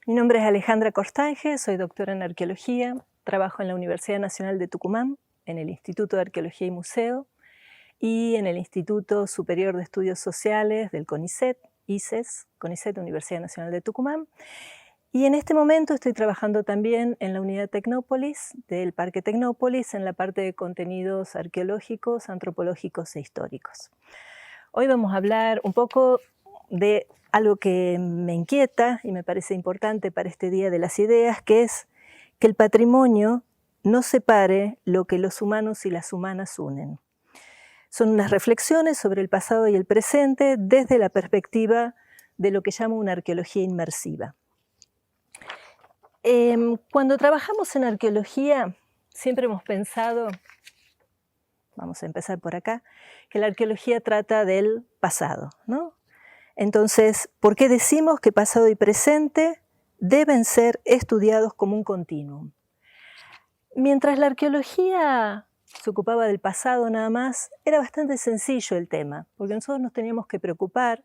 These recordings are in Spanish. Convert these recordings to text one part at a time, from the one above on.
Mi nombre es Alejandra Corstange, soy doctora en arqueología, trabajo en la Universidad Nacional de Tucumán, en el Instituto de Arqueología y Museo y en el Instituto Superior de Estudios Sociales del CONICET, ICES, CONICET Universidad Nacional de Tucumán. Y en este momento estoy trabajando también en la unidad Tecnópolis del Parque Tecnópolis en la parte de contenidos arqueológicos, antropológicos e históricos. Hoy vamos a hablar un poco de algo que me inquieta y me parece importante para este Día de las Ideas, que es que el patrimonio no separe lo que los humanos y las humanas unen. Son unas reflexiones sobre el pasado y el presente desde la perspectiva de lo que llamo una arqueología inmersiva. Cuando trabajamos en arqueología, siempre hemos pensado, vamos a empezar por acá, que la arqueología trata del pasado, ¿no? Entonces, ¿por qué decimos que pasado y presente deben ser estudiados como un continuum? Mientras la arqueología se ocupaba del pasado nada más, era bastante sencillo el tema, porque nosotros nos teníamos que preocupar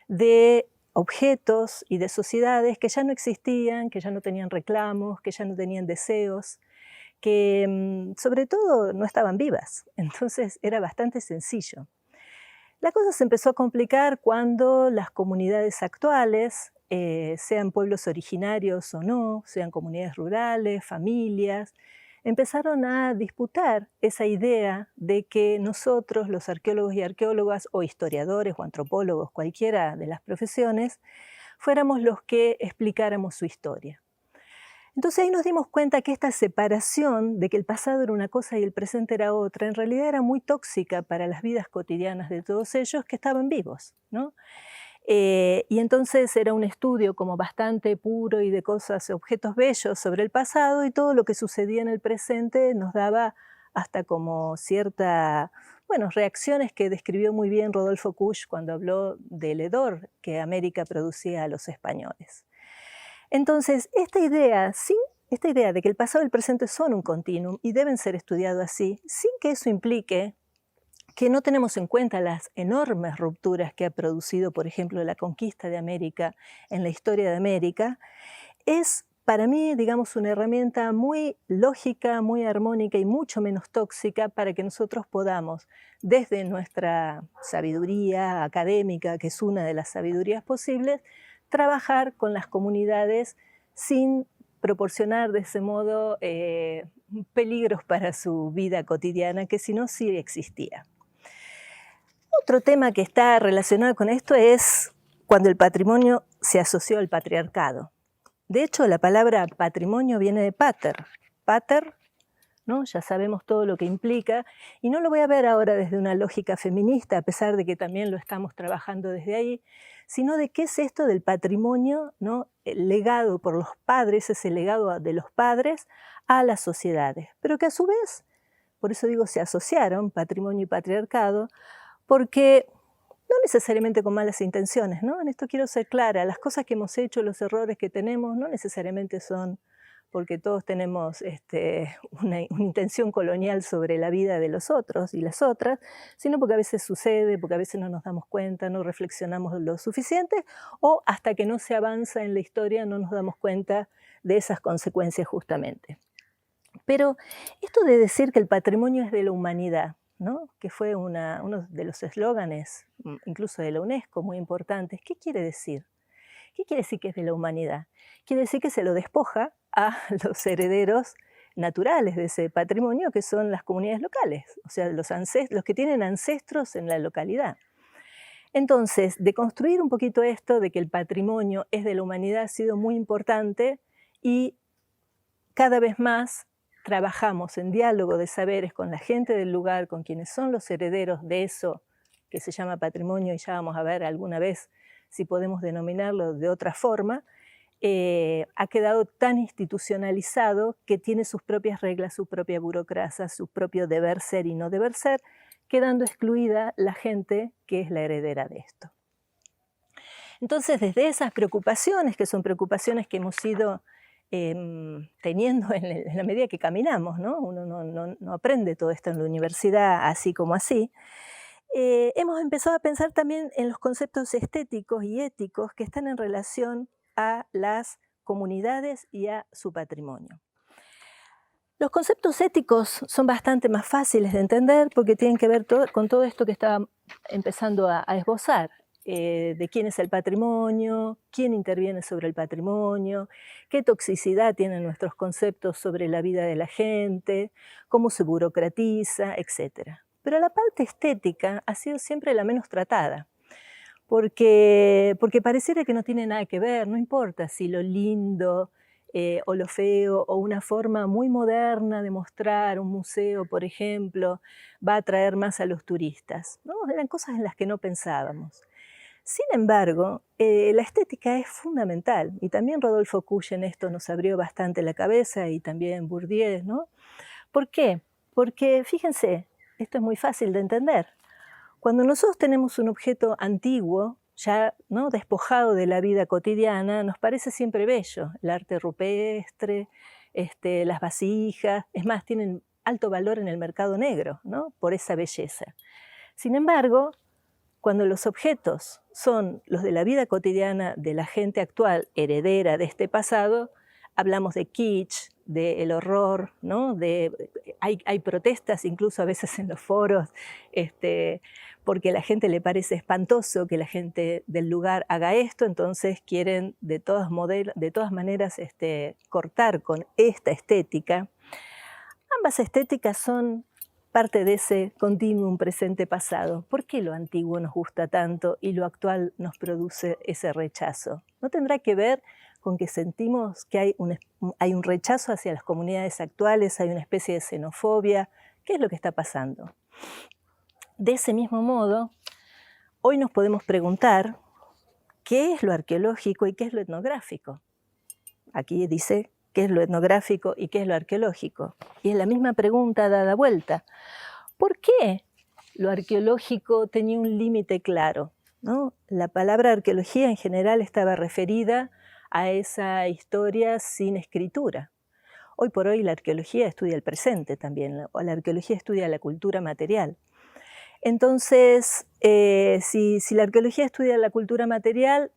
de objetos y de sociedades que ya no existían, que ya no tenían reclamos, que ya no tenían deseos, que sobre todo no estaban vivas. Entonces era bastante sencillo. La cosa se empezó a complicar cuando las comunidades actuales, sean pueblos originarios o no, sean comunidades rurales, familias, empezaron a disputar esa idea de que nosotros, los arqueólogos y arqueólogas, o historiadores o antropólogos, cualquiera de las profesiones, fuéramos los que explicáramos su historia. Entonces ahí nos dimos cuenta que esta separación de que el pasado era una cosa y el presente era otra, en realidad era muy tóxica para las vidas cotidianas de todos ellos que estaban vivos, ¿no? Y entonces era un estudio como bastante puro y de cosas, objetos bellos sobre el pasado, y todo lo que sucedía en el presente nos daba hasta como cierta, bueno, reacciones que describió muy bien Rodolfo Kusch cuando habló del hedor que América producía a los españoles. Entonces, esta idea de que el pasado y el presente son un continuum y deben ser estudiados así, sin que eso implique que no tenemos en cuenta las enormes rupturas que ha producido, por ejemplo, la conquista de América en la historia de América, es para mí, digamos, una herramienta muy lógica, muy armónica y mucho menos tóxica para que nosotros podamos, desde nuestra sabiduría académica, que es una de las sabidurías posibles, trabajar con las comunidades sin proporcionar de ese modo peligros para su vida cotidiana, que si no sí existía. Otro tema que está relacionado con esto es cuando el patrimonio se asoció al patriarcado. De hecho, la palabra patrimonio viene de pater. Pater, ¿no? Ya sabemos todo lo que implica, y no lo voy a ver ahora desde una lógica feminista, a pesar de que también lo estamos trabajando desde ahí, sino de qué es esto del patrimonio, ¿no? El legado por los padres, ese legado de los padres a las sociedades, pero que a su vez, por eso digo, se asociaron, patrimonio y patriarcado, porque no necesariamente con malas intenciones, ¿no? En esto quiero ser clara, las cosas que hemos hecho, los errores que tenemos, no necesariamente son porque todos tenemos una intención colonial sobre la vida de los otros y las otras, sino porque a veces sucede, porque a veces no nos damos cuenta, no reflexionamos lo suficiente, o hasta que no se avanza en la historia no nos damos cuenta de esas consecuencias justamente. Pero esto de decir que el patrimonio es de la humanidad, ¿no? Que fue uno de los eslóganes, incluso de la UNESCO, muy importantes, ¿qué quiere decir? ¿Qué quiere decir que es de la humanidad? Quiere decir que se lo despoja a los herederos naturales de ese patrimonio, que son las comunidades locales, o sea, los que tienen ancestros en la localidad. Entonces, de construir un poquito esto de que el patrimonio es de la humanidad ha sido muy importante, y cada vez más trabajamos en diálogo de saberes con la gente del lugar, con quienes son los herederos de eso que se llama patrimonio, y ya vamos a ver alguna vez si podemos denominarlo de otra forma. Ha quedado tan institucionalizado que tiene sus propias reglas, su propia burocracia, su propio deber ser y no deber ser, quedando excluida la gente que es la heredera de esto. Entonces, desde esas preocupaciones, que son preocupaciones que hemos ido teniendo en la medida que caminamos, ¿no? Uno no aprende todo esto en la universidad así como así, hemos empezado a pensar también en los conceptos estéticos y éticos que están en relación a las comunidades y a su patrimonio. Los conceptos éticos son bastante más fáciles de entender porque tienen que ver con todo esto que estaba empezando a esbozar, de quién es el patrimonio, quién interviene sobre el patrimonio, qué toxicidad tienen nuestros conceptos sobre la vida de la gente, cómo se burocratiza, etc. Pero la parte estética ha sido siempre la menos tratada, porque pareciera que no tiene nada que ver, no importa si lo lindo o lo feo, o una forma muy moderna de mostrar un museo, por ejemplo, va a atraer más a los turistas, ¿no? Eran cosas en las que no pensábamos. Sin embargo, la estética es fundamental, y también Rodolfo Kusch en esto nos abrió bastante la cabeza, y también Bourdieu, ¿no? ¿Por qué? Porque, fíjense, esto es muy fácil de entender. Cuando nosotros tenemos un objeto antiguo, ya ¿no? despojado de la vida cotidiana, nos parece siempre bello. El arte rupestre, las vasijas, es más, tienen alto valor en el mercado negro, ¿no? Por esa belleza. Sin embargo, cuando los objetos son los de la vida cotidiana de la gente actual, heredera de este pasado, hablamos de kitsch, del horror, ¿no? Hay protestas incluso a veces en los foros, porque a la gente le parece espantoso que la gente del lugar haga esto, entonces quieren de todas maneras cortar con esta estética. Ambas estéticas son parte de ese continuum presente-pasado. ¿Por qué lo antiguo nos gusta tanto y lo actual nos produce ese rechazo? ¿No tendrá que ver con que sentimos que hay un rechazo hacia las comunidades actuales, hay una especie de xenofobia? ¿Qué es lo que está pasando? De ese mismo modo, hoy nos podemos preguntar qué es lo arqueológico y qué es lo etnográfico. Aquí dice qué es lo etnográfico y qué es lo arqueológico. Y es la misma pregunta dada vuelta. ¿Por qué lo arqueológico tenía un límite claro? ¿No? La palabra arqueología en general estaba referida a esa historia sin escritura. Hoy por hoy la arqueología estudia el presente también, o la arqueología estudia la cultura material. Entonces, si la arqueología estudia la cultura material,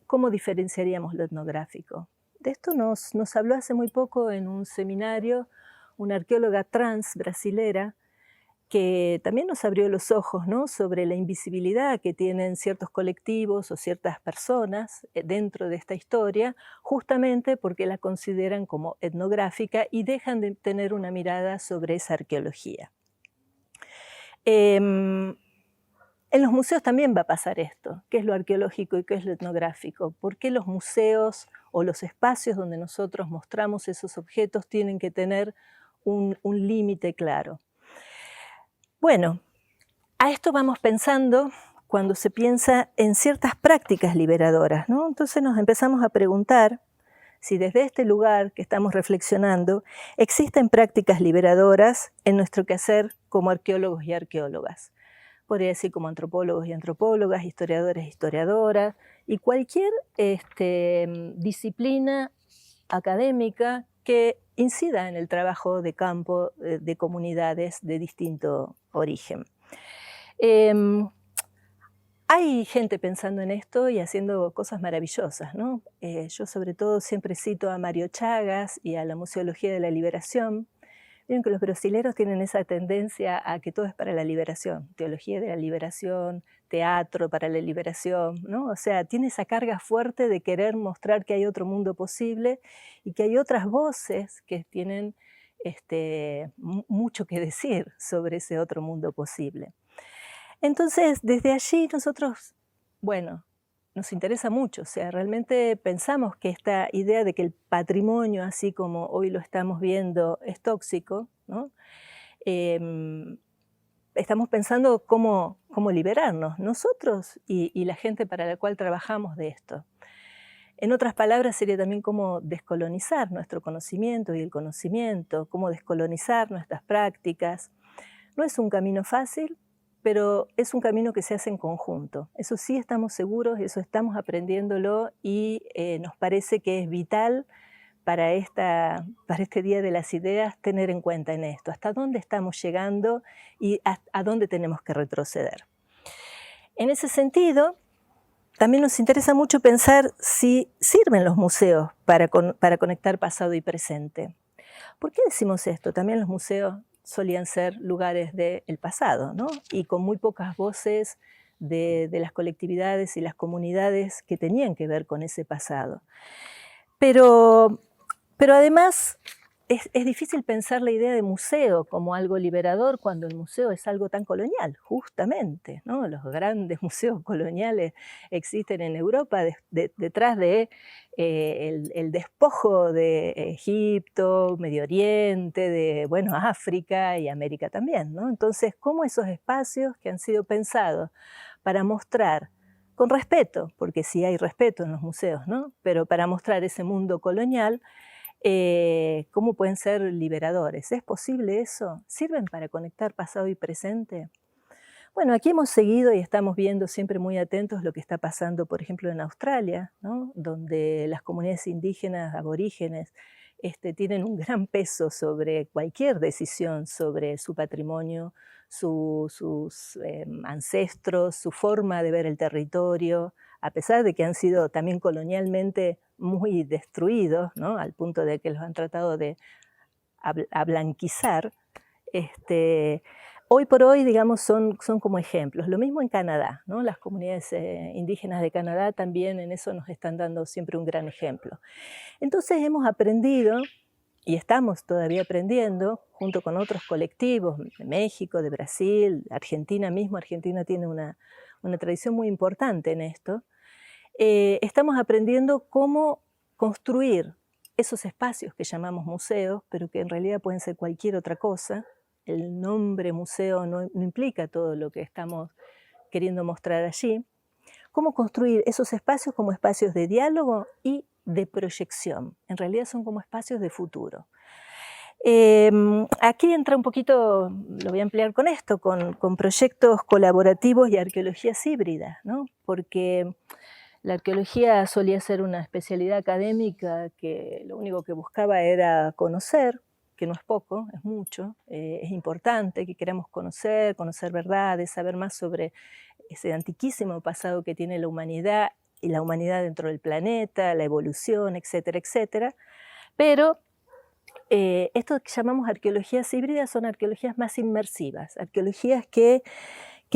¿cómo diferenciaríamos lo etnográfico? De esto nos habló hace muy poco en un seminario una arqueóloga trans brasilera que también nos abrió los ojos, ¿no? Sobre la invisibilidad que tienen ciertos colectivos o ciertas personas dentro de esta historia, justamente porque la consideran como etnográfica y dejan de tener una mirada sobre esa arqueología. En los museos también va a pasar esto, qué es lo arqueológico y qué es lo etnográfico. ¿Por qué los museos o los espacios donde nosotros mostramos esos objetos tienen que tener un límite claro? Bueno, a esto vamos pensando cuando se piensa en ciertas prácticas liberadoras, ¿no? Entonces nos empezamos a preguntar si desde este lugar que estamos reflexionando existen prácticas liberadoras en nuestro quehacer como arqueólogos y arqueólogas. Podría decir como antropólogos y antropólogas, historiadores e historiadoras, y cualquier disciplina académica que incida en el trabajo de campo de comunidades de distinto origen. Hay gente pensando en esto y haciendo cosas maravillosas, ¿no? Yo sobre todo siempre cito a Mario Chagas y a la Museología de la Liberación. Miren que los brasileros tienen esa tendencia a que todo es para la liberación, teología de la liberación, teatro para la liberación, ¿no? O sea, tiene esa carga fuerte de querer mostrar que hay otro mundo posible y que hay otras voces que tienen mucho que decir sobre ese otro mundo posible. Entonces, desde allí nosotros, bueno, nos interesa mucho, o sea, realmente pensamos que esta idea de que el patrimonio, así como hoy lo estamos viendo, es tóxico, ¿no? Estamos pensando cómo liberarnos, nosotros y la gente para la cual trabajamos de esto. En otras palabras, sería también cómo descolonizar nuestro conocimiento y el conocimiento, cómo descolonizar nuestras prácticas. No es un camino fácil, pero es un camino que se hace en conjunto. Eso sí estamos seguros, eso estamos aprendiéndolo y nos parece que es vital para este Día de las Ideas tener en cuenta en esto, hasta dónde estamos llegando y a dónde tenemos que retroceder. En ese sentido, también nos interesa mucho pensar si sirven los museos para conectar pasado y presente. ¿Por qué decimos esto? También los museos solían ser lugares del pasado, ¿no? Y con muy pocas voces de las colectividades y las comunidades que tenían que ver con ese pasado. Pero además es difícil pensar la idea de museo como algo liberador cuando el museo es algo tan colonial, justamente, ¿no? Los grandes museos coloniales existen en Europa detrás de el despojo de Egipto, Medio Oriente, de, bueno, África y América también, ¿no? Entonces, ¿cómo esos espacios que han sido pensados para mostrar con respeto, porque sí hay respeto en los museos, ¿no? Pero para mostrar ese mundo colonial, ¿cómo pueden ser liberadores? ¿Es posible eso? ¿Sirven para conectar pasado y presente? Bueno, aquí hemos seguido y estamos viendo siempre muy atentos lo que está pasando, por ejemplo, en Australia, ¿no? Donde las comunidades indígenas, aborígenes, tienen un gran peso sobre cualquier decisión sobre su patrimonio, sus ancestros, su forma de ver el territorio, a pesar de que han sido también colonialmente muy destruidos, ¿no? Al punto de que los han tratado de ablanquizar. Hoy por hoy, digamos, son como ejemplos. Lo mismo en Canadá, ¿no? Las comunidades indígenas de Canadá también en eso nos están dando siempre un gran ejemplo. Entonces hemos aprendido, y estamos todavía aprendiendo, junto con otros colectivos de México, de Brasil, Argentina mismo. Argentina tiene una tradición muy importante en esto. Estamos aprendiendo cómo construir esos espacios que llamamos museos, pero que en realidad pueden ser cualquier otra cosa. El nombre museo no implica todo lo que estamos queriendo mostrar allí. Cómo construir esos espacios como espacios de diálogo y de proyección. En realidad son como espacios de futuro. Aquí entra un poquito, lo voy a ampliar con esto, con proyectos colaborativos y arqueologías híbridas, ¿no? Porque la arqueología solía ser una especialidad académica que lo único que buscaba era conocer, que no es poco, es mucho, es importante que queramos conocer verdades, saber más sobre ese antiquísimo pasado que tiene la humanidad y la humanidad dentro del planeta, la evolución, etcétera, etcétera. Pero esto que llamamos arqueologías híbridas son arqueologías más inmersivas, arqueologías que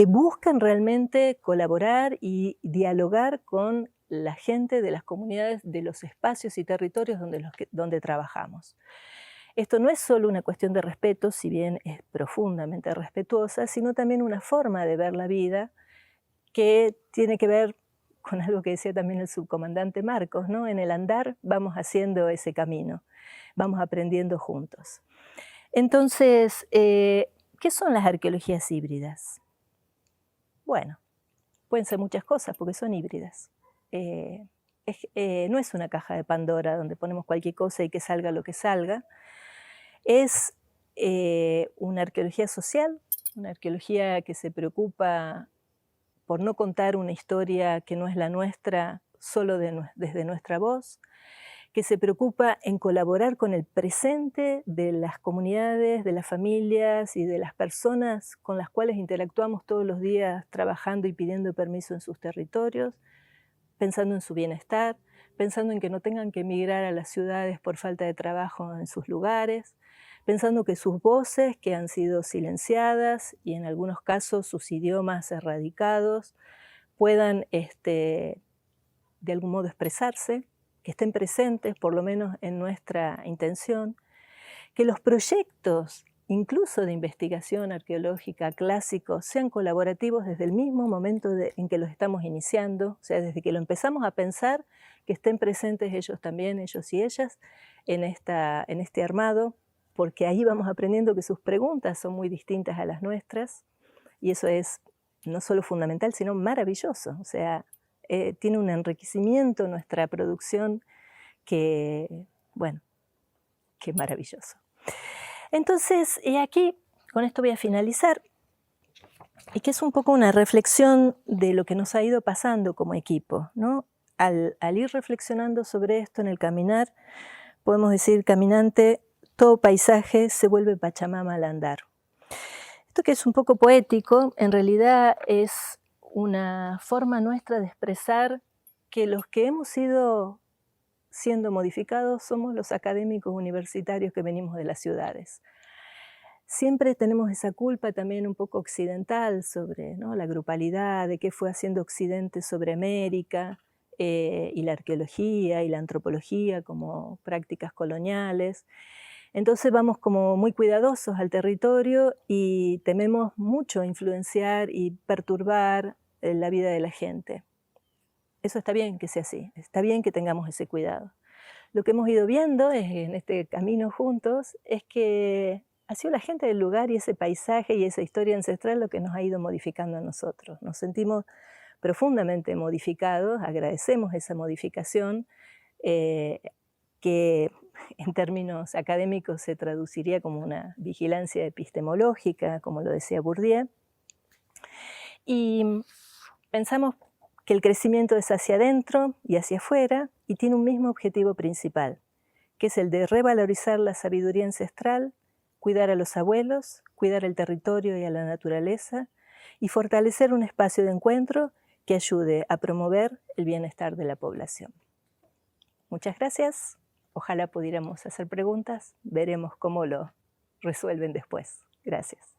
buscan realmente colaborar y dialogar con la gente de las comunidades, de los espacios y territorios donde trabajamos. Esto no es solo una cuestión de respeto, si bien es profundamente respetuosa, sino también una forma de ver la vida que tiene que ver con algo que decía también el subcomandante Marcos, ¿no? En el andar vamos haciendo ese camino, vamos aprendiendo juntos. Entonces, ¿qué son las arqueologías híbridas? Bueno, pueden ser muchas cosas porque son híbridas. No es una caja de Pandora donde ponemos cualquier cosa y que salga lo que salga. Es una arqueología social, una arqueología que se preocupa por no contar una historia que no es la nuestra solo desde nuestra voz, que se preocupa en colaborar con el presente de las comunidades, de las familias y de las personas con las cuales interactuamos todos los días trabajando y pidiendo permiso en sus territorios, pensando en su bienestar, pensando en que no tengan que emigrar a las ciudades por falta de trabajo en sus lugares, pensando que sus voces, que han sido silenciadas y en algunos casos sus idiomas erradicados, puedan de algún modo expresarse, que estén presentes, por lo menos en nuestra intención, que los proyectos, incluso de investigación arqueológica clásicos, sean colaborativos desde el mismo momento en que los estamos iniciando, o sea, desde que lo empezamos a pensar, que estén presentes ellos también, ellos y ellas, en este armado, porque ahí vamos aprendiendo que sus preguntas son muy distintas a las nuestras, y eso es no solo fundamental, sino maravilloso, o sea, tiene un enriquecimiento nuestra producción que, bueno, que maravilloso. Entonces, aquí, con esto voy a finalizar, y que es un poco una reflexión de lo que nos ha ido pasando como equipo, ¿no? Al ir reflexionando sobre esto en el caminar, podemos decir, caminante, todo paisaje se vuelve Pachamama al andar. Esto que es un poco poético, en realidad es una forma nuestra de expresar que los que hemos ido siendo modificados somos los académicos universitarios que venimos de las ciudades. Siempre tenemos esa culpa también un poco occidental sobre, ¿no?, la grupalidad, de qué fue haciendo Occidente sobre América, y la arqueología y la antropología como prácticas coloniales. Entonces vamos como muy cuidadosos al territorio y tememos mucho influenciar y perturbar la vida de la gente. Eso está bien que sea así, está bien que tengamos ese cuidado. Lo que hemos ido viendo en este camino juntos es que ha sido la gente del lugar y ese paisaje y esa historia ancestral lo que nos ha ido modificando a nosotros. Nos sentimos profundamente modificados, agradecemos esa modificación, que en términos académicos se traduciría como una vigilancia epistemológica, como lo decía Bourdieu. Y pensamos que el crecimiento es hacia adentro y hacia afuera y tiene un mismo objetivo principal, que es el de revalorizar la sabiduría ancestral, cuidar a los abuelos, cuidar el territorio y a la naturaleza y fortalecer un espacio de encuentro que ayude a promover el bienestar de la población. Muchas gracias. Ojalá pudiéramos hacer preguntas. Veremos cómo lo resuelven después. Gracias.